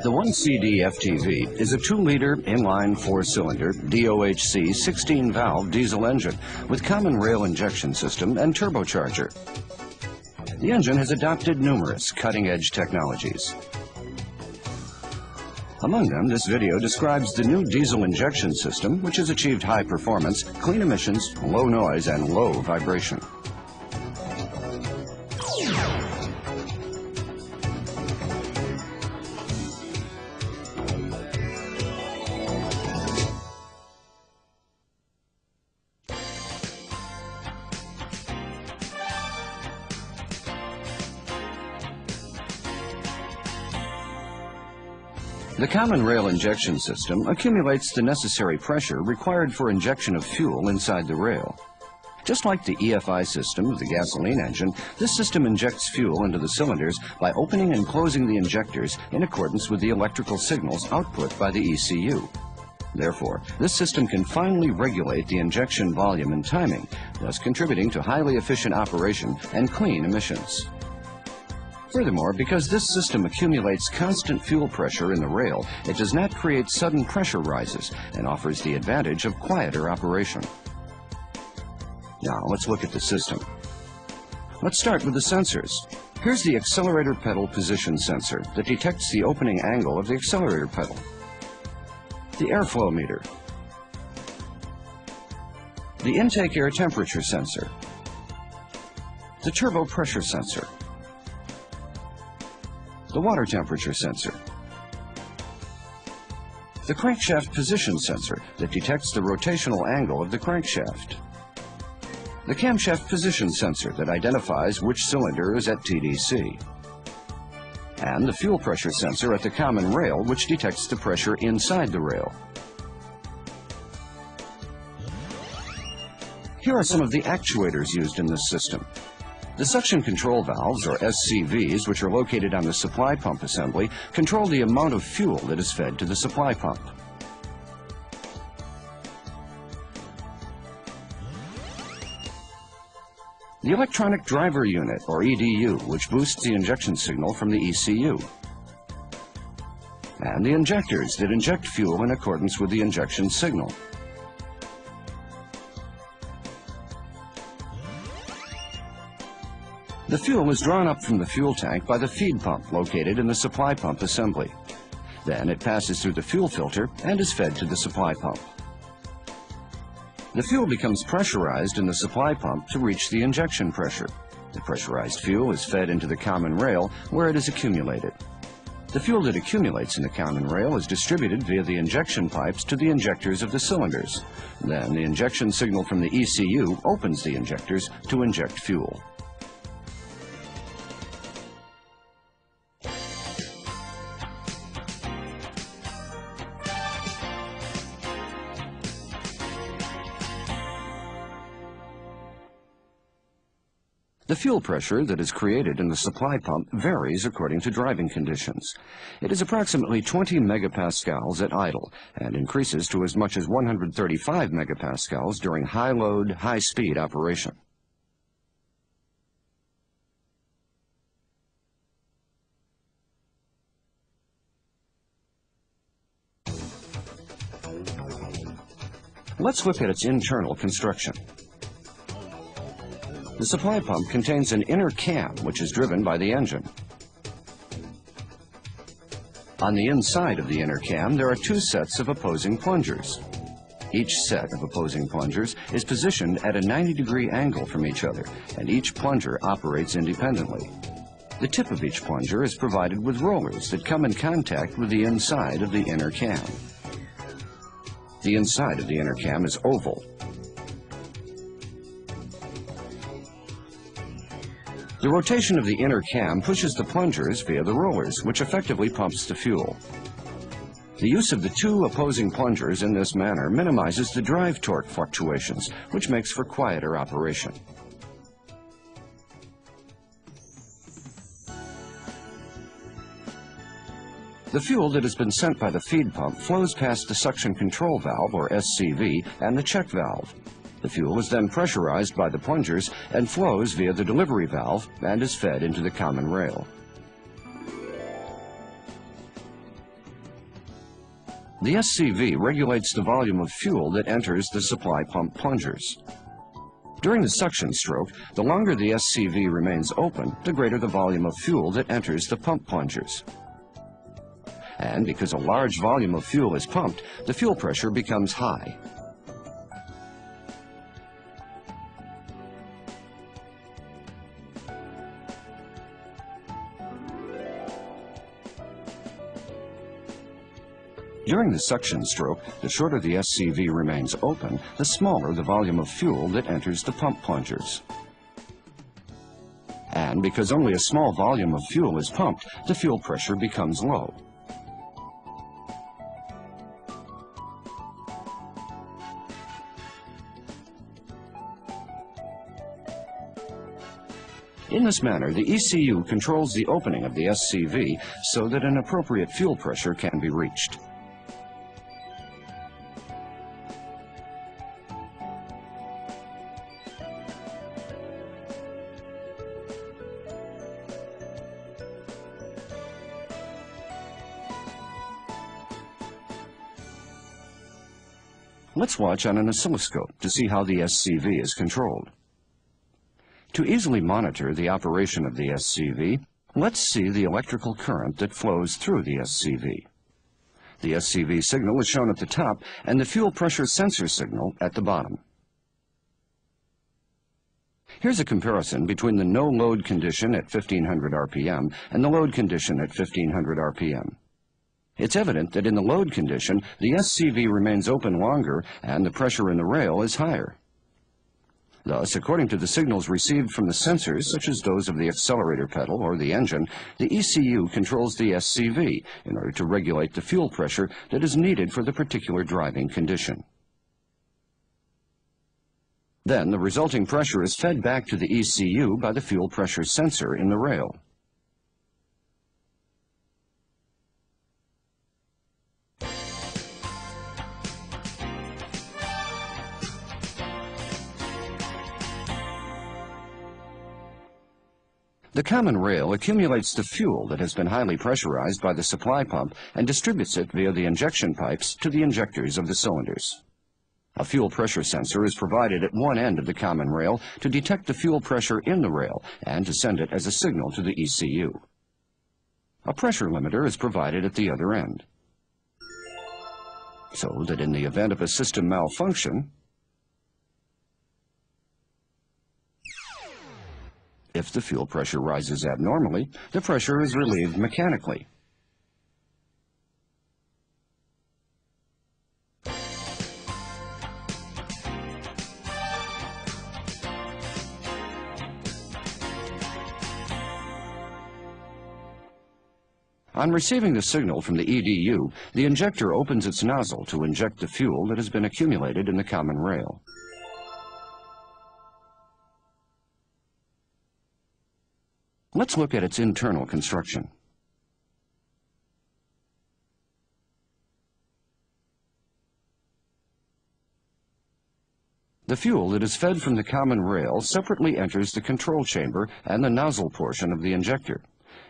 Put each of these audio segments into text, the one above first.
The 1CD FTV is a 2-liter inline 4-cylinder DOHC 16-valve diesel engine with Commonrail injection system and turbocharger. The engine has adopted numerous cutting-edge technologies. Among them, this video describes the new diesel injection system, which has achieved high performance, clean emissions, low noise, and low vibration. The Commonrail injection system accumulates the necessary pressure required for injection of fuel inside the rail. Just like the EFI system of the gasoline engine, this system injects fuel into the cylinders by opening and closing the injectors in accordance with the electrical signals output by the ECU. Therefore, this system can finely regulate the injection volume and timing, thus contributing to highly efficient operation and clean emissions. Furthermore, because this system accumulates constant fuel pressure in the rail, it does not create sudden pressure rises and offers the advantage of quieter operation. Now, let's look at the system. Let's start with the sensors. Here's the accelerator pedal position sensor that detects the opening angle of the accelerator pedal. The airflow meter. The intake air temperature sensor. The turbo pressure sensor. The water temperature sensor. The crankshaft position sensor that detects the rotational angle of the crankshaft. The camshaft position sensor that identifies which cylinder is at TDC. And the fuel pressure sensor at the common rail, which detects the pressure inside the rail. Here are some of the actuators used in this system. The suction control valves, or SCVs, which are located on the supply pump assembly, control the amount of fuel that is fed to the supply pump. The electronic driver unit, or EDU, which boosts the injection signal from the ECU. And the injectors that inject fuel in accordance with the injection signal. The fuel is drawn up from the fuel tank by the feed pump located in the supply pump assembly. Then it passes through the fuel filter and is fed to the supply pump. The fuel becomes pressurized in the supply pump to reach the injection pressure. The pressurized fuel is fed into the common rail where it is accumulated. The fuel that accumulates in the common rail is distributed via the injection pipes to the injectors of the cylinders. Then the injection signal from the ECU opens the injectors to inject fuel. The fuel pressure that is created in the supply pump varies according to driving conditions. It is approximately 20 megapascals at idle and increases to as much as 135 megapascals during high-load, high-speed operation. Let's look at its internal construction. The supply pump contains an inner cam, which is driven by the engine. On the inside of the inner cam, there are 2 sets of opposing plungers. Each set of opposing plungers is positioned at a 90-degree angle from each other, and each plunger operates independently. The tip of each plunger is provided with rollers that come in contact with the inside of the inner cam. The inside of the inner cam is oval. The rotation of the inner cam pushes the plungers via the rollers, which effectively pumps the fuel. The use of the 2 opposing plungers in this manner minimizes the drive torque fluctuations, which makes for quieter operation. The fuel that has been sent by the feed pump flows past the suction control valve, or SCV, and the check valve. The fuel is then pressurized by the plungers and flows via the delivery valve and is fed into the common rail. The SCV regulates the volume of fuel that enters the supply pump plungers. During the suction stroke, the longer the SCV remains open, the greater the volume of fuel that enters the pump plungers. And because a large volume of fuel is pumped, the fuel pressure becomes high. During the suction stroke, the shorter the SCV remains open, the smaller the volume of fuel that enters the pump plungers. And because only a small volume of fuel is pumped, the fuel pressure becomes low. In this manner, the ECU controls the opening of the SCV so that an appropriate fuel pressure can be reached. Let's watch on an oscilloscope to see how the SCV is controlled. To easily monitor the operation of the SCV, let's see the electrical current that flows through the SCV. The SCV signal is shown at the top and the fuel pressure sensor signal at the bottom. Here's a comparison between the no-load condition at 1500 RPM and the load condition at 1500 RPM. It's evident that in the load condition, the SCV remains open longer and the pressure in the rail is higher. Thus, according to the signals received from the sensors, such as those of the accelerator pedal or the engine, the ECU controls the SCV in order to regulate the fuel pressure that is needed for the particular driving condition. Then, the resulting pressure is fed back to the ECU by the fuel pressure sensor in the rail. The Commonrail accumulates the fuel that has been highly pressurized by the supply pump and distributes it via the injection pipes to the injectors of the cylinders. A fuel pressure sensor is provided at one end of the Commonrail to detect the fuel pressure in the rail and to send it as a signal to the ECU. A pressure limiter is provided at the other end, so that in the event of a system malfunction, if the fuel pressure rises abnormally, the pressure is relieved mechanically. On receiving the signal from the EDU, the injector opens its nozzle to inject the fuel that has been accumulated in the Commonrail. Let's look at its internal construction. The fuel that is fed from the Commonrail separately enters the control chamber and the nozzle portion of the injector.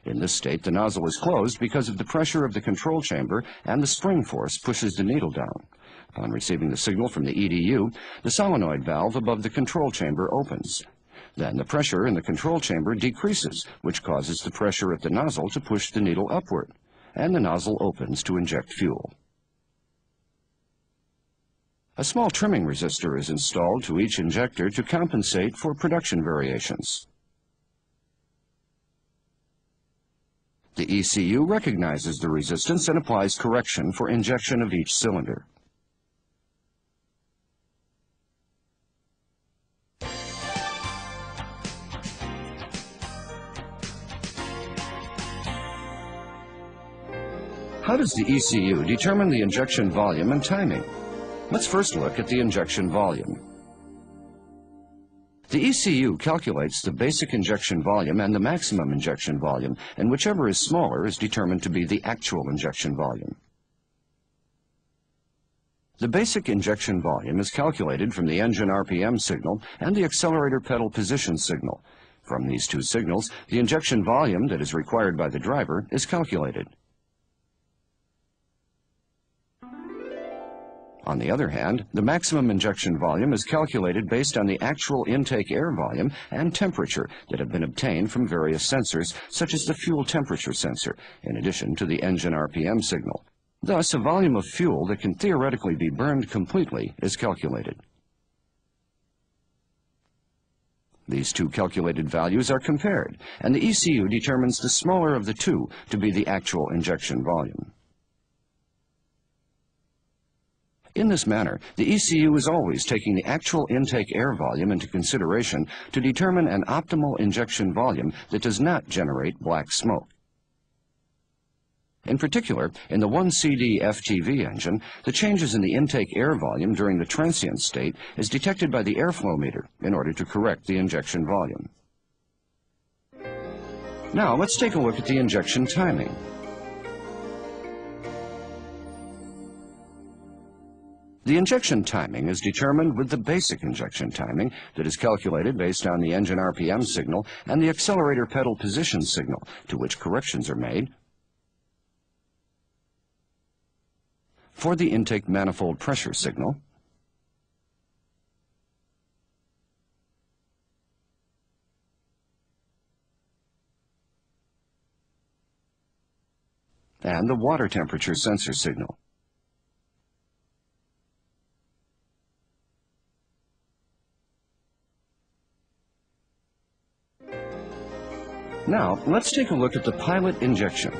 In this state, the nozzle is closed because of the pressure of the control chamber and the spring force pushes the needle down. Upon receiving the signal from the EDU, the solenoid valve above the control chamber opens. Then the pressure in the control chamber decreases, which causes the pressure at the nozzle to push the needle upward, and the nozzle opens to inject fuel. A small trimming resistor is installed to each injector to compensate for production variations. The ECU recognizes the resistance and applies correction for injection of each cylinder. How does the ECU determine the injection volume and timing? Let's first look at the injection volume. The ECU calculates the basic injection volume and the maximum injection volume, and whichever is smaller is determined to be the actual injection volume. The basic injection volume is calculated from the engine RPM signal and the accelerator pedal position signal. From these two signals, the injection volume that is required by the driver is calculated. On the other hand, the maximum injection volume is calculated based on the actual intake air volume and temperature that have been obtained from various sensors, such as the fuel temperature sensor, in addition to the engine RPM signal. Thus, a volume of fuel that can theoretically be burned completely is calculated. These two calculated values are compared, and the ECU determines the smaller of the two to be the actual injection volume. In this manner, the ECU is always taking the actual intake air volume into consideration to determine an optimal injection volume that does not generate black smoke. In particular, in the 1CD FTV engine, the changes in the intake air volume during the transient state is detected by the airflow meter in order to correct the injection volume. Now, let's take a look at the injection timing. The injection timing is determined with the basic injection timing that is calculated based on the engine RPM signal and the accelerator pedal position signal, to which corrections are made. For the intake manifold pressure signal, and the water temperature sensor signal. Now, let's take a look at the pilot injection.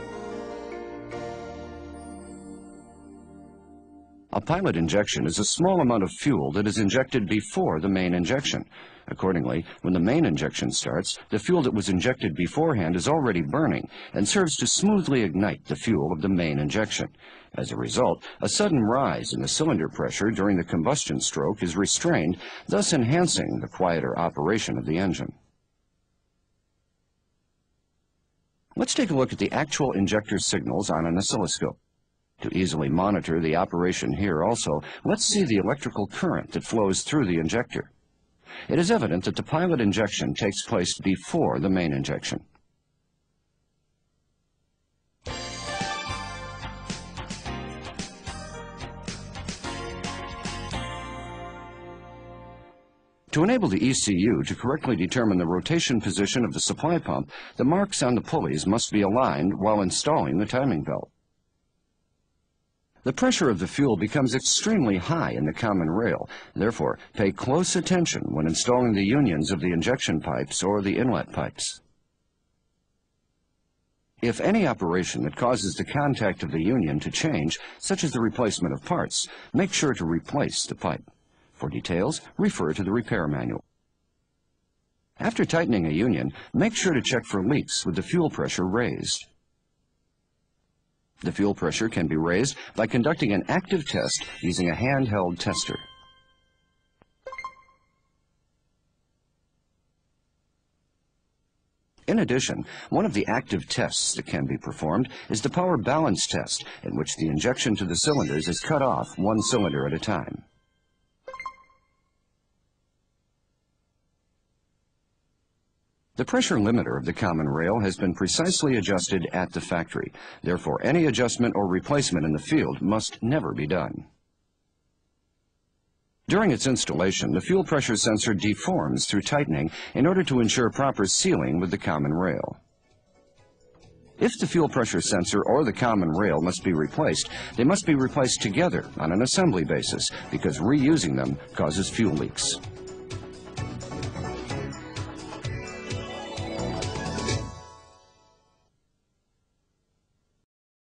A pilot injection is a small amount of fuel that is injected before the main injection. Accordingly, when the main injection starts, the fuel that was injected beforehand is already burning and serves to smoothly ignite the fuel of the main injection. As a result, a sudden rise in the cylinder pressure during the combustion stroke is restrained, thus enhancing the quieter operation of the engine. Let's take a look at the actual injector signals on an oscilloscope. To easily monitor the operation here also, let's see the electrical current that flows through the injector. It is evident that the pilot injection takes place before the main injection. To enable the ECU to correctly determine the rotation position of the supply pump, the marks on the pulleys must be aligned while installing the timing belt. The pressure of the fuel becomes extremely high in the Commonrail. Therefore, pay close attention when installing the unions of the injection pipes or the inlet pipes. If any operation that causes the contact of the union to change, such as the replacement of parts, make sure to replace the pipe. For details, refer to the repair manual. After tightening a union, make sure to check for leaks with the fuel pressure raised. The fuel pressure can be raised by conducting an active test using a handheld tester. In addition, one of the active tests that can be performed is the power balance test, in which the injection to the cylinders is cut off one cylinder at a time. The pressure limiter of the Commonrail has been precisely adjusted at the factory. Therefore, any adjustment or replacement in the field must never be done. During its installation, the fuel pressure sensor deforms through tightening in order to ensure proper sealing with the Commonrail. If the fuel pressure sensor or the Commonrail must be replaced, they must be replaced together on an assembly basis because reusing them causes fuel leaks.